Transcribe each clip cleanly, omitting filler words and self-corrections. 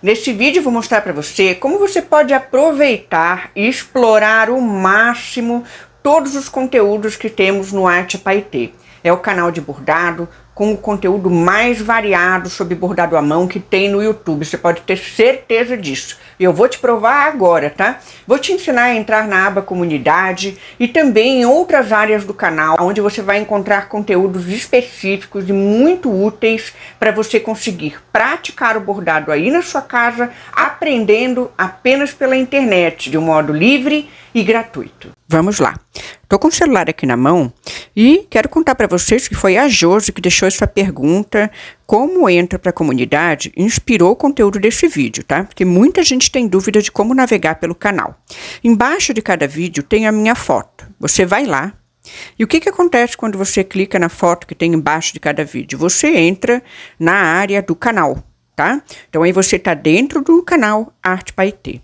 Neste vídeo eu vou mostrar para você como você pode aproveitar e explorar ao máximo todos os conteúdos que temos no Arte Paetê. É o canal de bordado com o conteúdo mais variado sobre bordado à mão que tem no YouTube. Você pode ter certeza disso. E eu vou te provar agora, tá? Vou te ensinar a entrar na aba comunidade e também em outras áreas do canal, onde você vai encontrar conteúdos específicos e muito úteis para você conseguir praticar o bordado aí na sua casa, aprendendo apenas pela internet, de um modo livre e gratuito. Vamos lá. Tô com o celular aqui na mão e quero contar para vocês que foi a Josi que deixou essa pergunta: como entra para a comunidade? Inspirou o conteúdo desse vídeo, tá? Porque muita gente tem dúvida de como navegar pelo canal. Embaixo de cada vídeo tem a minha foto. Você vai lá. E o que acontece quando você clica na foto que tem embaixo de cada vídeo? Você entra na área do canal, tá? Então aí você tá dentro do canal Arte Paetê.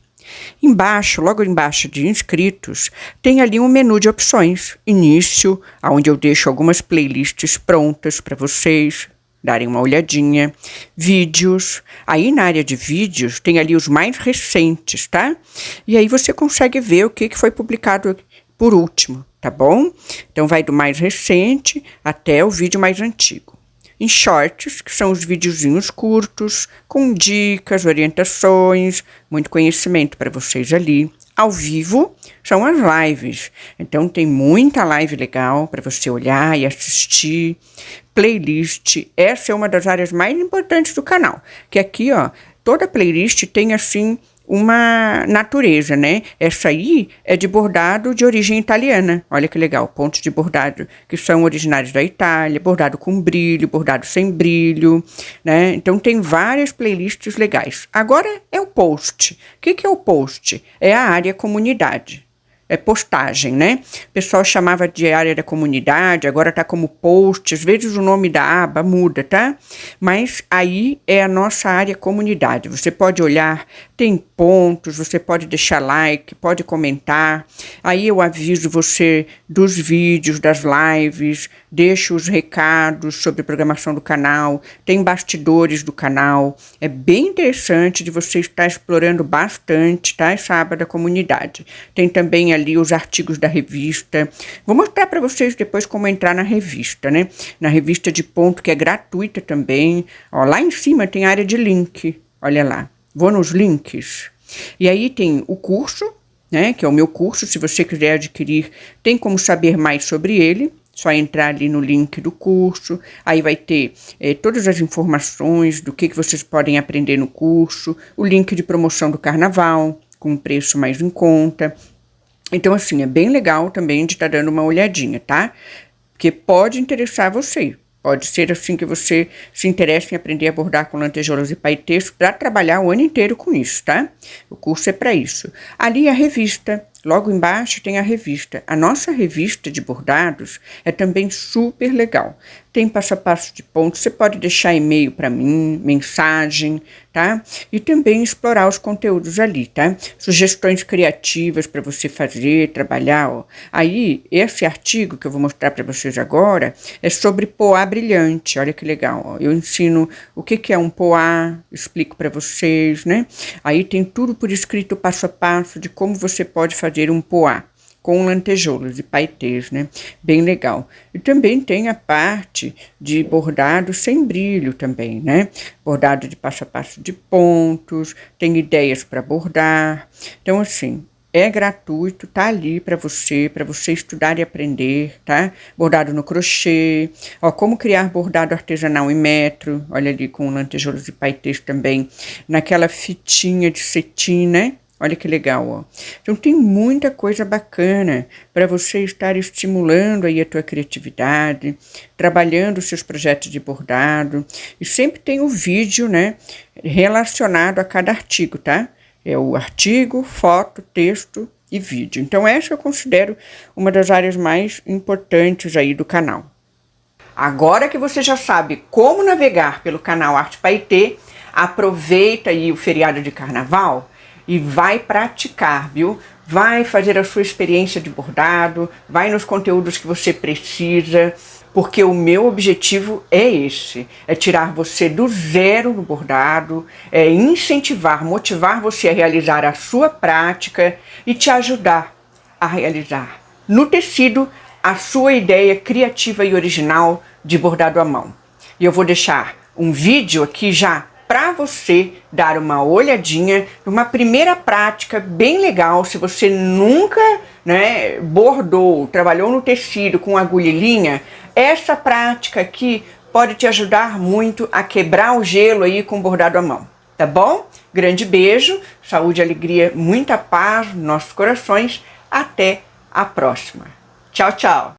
Embaixo, logo embaixo de inscritos, tem ali um menu de opções. Início, onde eu deixo algumas playlists prontas para vocês darem uma olhadinha. Vídeos, aí na área de vídeos tem ali os mais recentes, tá? E aí você consegue ver o que foi publicado por último, tá bom? Então vai do mais recente até o vídeo mais antigo. Em shorts, que são os videozinhos curtos, com dicas, orientações, muito conhecimento para vocês ali. Ao vivo, são as lives. Então, tem muita live legal para você olhar e assistir. Playlist, essa é uma das áreas mais importantes do canal. Que aqui, ó, toda playlist tem, assim, uma natureza, né? Essa aí é de bordado de origem italiana. Olha que legal, pontos de bordado que são originários da Itália, bordado com brilho, bordado sem brilho, né? Então tem várias playlists legais. Agora é o post. O que é o post? É a área comunidade. É postagem, né? O pessoal chamava de área da comunidade, agora tá como post, às vezes o nome da aba muda, tá? Mas aí é a nossa área comunidade. Você pode olhar, tem pontos, você pode deixar like, pode comentar. Aí eu aviso você dos vídeos, das lives, deixo os recados sobre a programação do canal, tem bastidores do canal. É bem interessante de você estar explorando bastante, tá? Essa aba da comunidade. Tem também ali os artigos da revista. Vou mostrar para vocês depois como entrar na revista, né? Na revista de ponto, que é gratuita também. Ó, lá em cima tem a área de link. Olha lá. Vou nos links. E aí tem o curso, né? Que é o meu curso. Se você quiser adquirir, tem como saber mais sobre ele. Só entrar ali no link do curso, aí vai ter todas as informações do que vocês podem aprender no curso, o link de promoção do carnaval, com um preço mais em conta. Então, assim, é bem legal também de estar dando uma olhadinha, tá? Porque pode interessar você. Pode ser assim que você se interesse em aprender a bordar com lantejoulas e paetês para trabalhar o ano inteiro com isso, tá? O curso é para isso. Ali a revista. Logo embaixo tem a revista. A nossa revista de bordados é também super legal. Tem passo a passo de ponto, você pode deixar e-mail para mim, mensagem, tá? E também explorar os conteúdos ali, tá? Sugestões criativas para você fazer, trabalhar, ó. Aí, esse artigo que eu vou mostrar para vocês agora é sobre poá brilhante. Olha que legal, ó. Eu ensino o que é um poá, explico para vocês, né? Aí tem tudo por escrito, passo a passo, de como você pode fazer um poá com lantejoulas e paetês, né? Bem legal. E também tem a parte de bordado sem brilho também, né? Bordado de passo a passo de pontos, tem ideias para bordar. Então, assim, é gratuito, tá ali para você estudar e aprender, tá? Bordado no crochê, ó, como criar bordado artesanal em metro, olha ali com lantejoulas e paetês também, naquela fitinha de cetim, né? Olha que legal, ó. Então tem muita coisa bacana para você estar estimulando aí a tua criatividade, trabalhando os seus projetos de bordado. E sempre tem o vídeo, né, relacionado a cada artigo, tá? É o artigo, foto, texto e vídeo. Então essa eu considero uma das áreas mais importantes aí do canal. Agora que você já sabe como navegar pelo canal Arte Paetê, aproveita aí o feriado de carnaval e vai praticar, viu? Vai fazer a sua experiência de bordado, vai nos conteúdos que você precisa, porque o meu objetivo é esse, é tirar você do zero no bordado, é incentivar, motivar você a realizar a sua prática e te ajudar a realizar no tecido a sua ideia criativa e original de bordado à mão. E eu vou deixar um vídeo aqui já para você dar uma olhadinha numa primeira prática bem legal. Se você nunca, bordou, trabalhou no tecido com agulha e linha, essa prática aqui pode te ajudar muito a quebrar o gelo aí com bordado à mão, tá bom? Grande beijo, saúde, alegria, muita paz nos nossos corações. Até a próxima. Tchau, tchau.